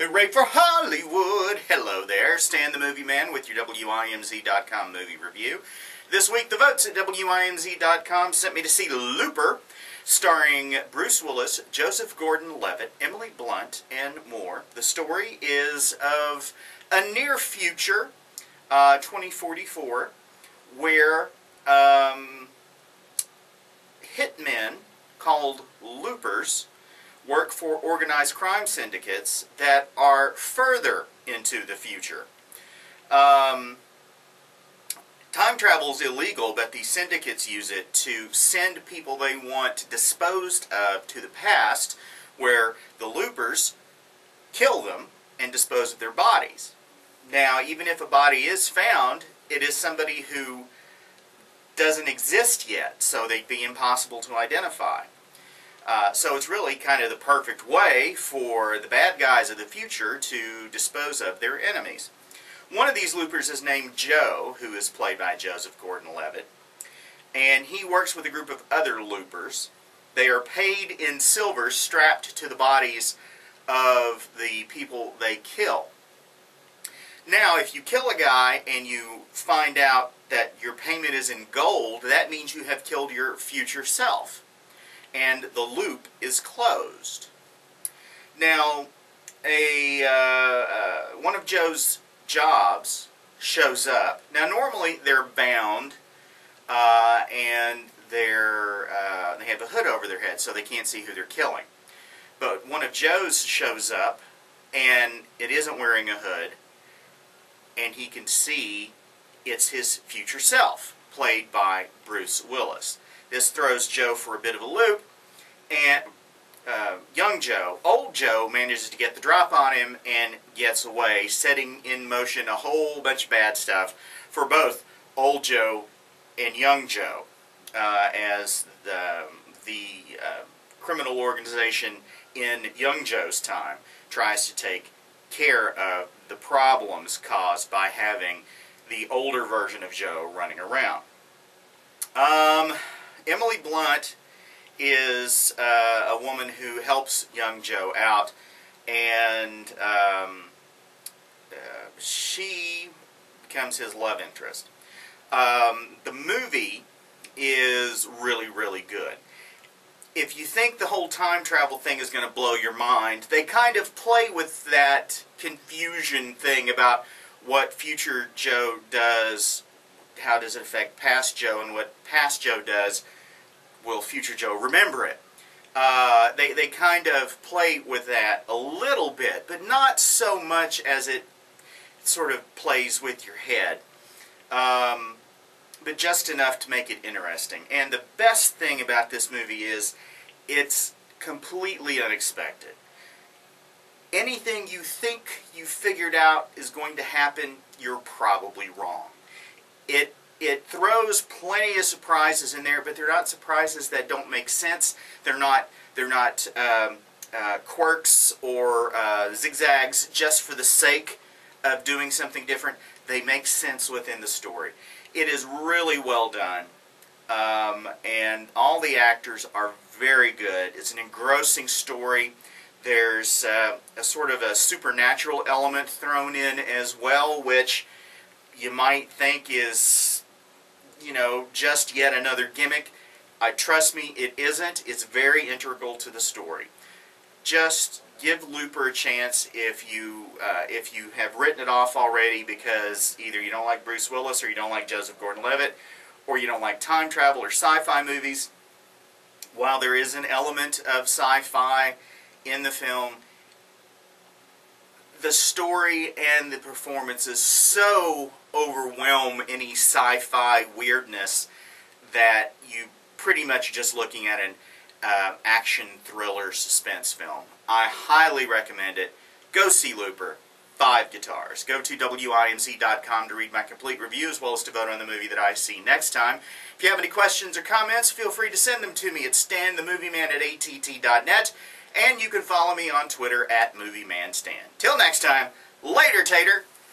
Hooray for Hollywood! Hello there, Stan the Movie Man with your WIMZ.com movie review. This week, the votes at WIMZ.com sent me to see Looper, starring Bruce Willis, Joseph Gordon-Levitt, Emily Blunt, and more. The story is of a near future, 2044, where hitmen called loopers work for organized crime syndicates that are further into the future. Time travel is illegal, but these syndicates use it to send people they want disposed of to the past, where the loopers kill them and dispose of their bodies. Now, even if a body is found, it is somebody who doesn't exist yet, so they'd be impossible to identify. So it's really kind of the perfect way for the bad guys of the future to dispose of their enemies. One of these loopers is named Joe, who is played by Joseph Gordon-Levitt, and he works with a group of other loopers. They are paid in silver strapped to the bodies of the people they kill. Now, if you kill a guy and you find out that your payment is in gold, that means you have killed your future self, and the loop is closed. Now, one of Joe's jobs shows up. Now, normally they're bound and they have a hood over their head so they can't see who they're killing. But one of Joe's shows up and it isn't wearing a hood, and he can see it's his future self, played by Bruce Willis. This throws Joe for a bit of a loop, and old Joe manages to get the drop on him and gets away, setting in motion a whole bunch of bad stuff for both old Joe and young Joe, as the criminal organization in young Joe's time tries to take care of the problems caused by having the older version of Joe running around. Emily Blunt is a woman who helps young Joe out, and she becomes his love interest. The movie is really, really good. If you think the whole time travel thing is going to blow your mind, they kind of play with that confusion thing about what future Joe does, how does it affect past Joe, and what past Joe does, will future Joe remember it? They kind of play with that a little bit, but not so much as it sort of plays with your head. But just enough to make it interesting. And the best thing about this movie is it's completely unexpected. Anything you think you figured out is going to happen, you're probably wrong. It throws plenty of surprises in there, but they're not surprises that don't make sense. They're not quirks or zigzags just for the sake of doing something different. They make sense within the story. It is really well done, and all the actors are very good. It's an engrossing story. There's a sort of a supernatural element thrown in as well, which you might think is, you know, just yet another gimmick. Trust me, it isn't. It's very integral to the story. Just give Looper a chance if you have written it off already because either you don't like Bruce Willis or you don't like Joseph Gordon-Levitt or you don't like time travel or sci-fi movies. While there is an element of sci-fi in the film, the story and the performances so overwhelm any sci-fi weirdness that you pretty much just looking at an action thriller suspense film. I highly recommend it. Go see Looper. 5 guitars. Go to WIMZ.com to read my complete review as well as to vote on the movie that I see next time. If you have any questions or comments, feel free to send them to me at StanTheMovieMan@att.net, and you can follow me on Twitter at MovieManStan. Till next time, later, Tater!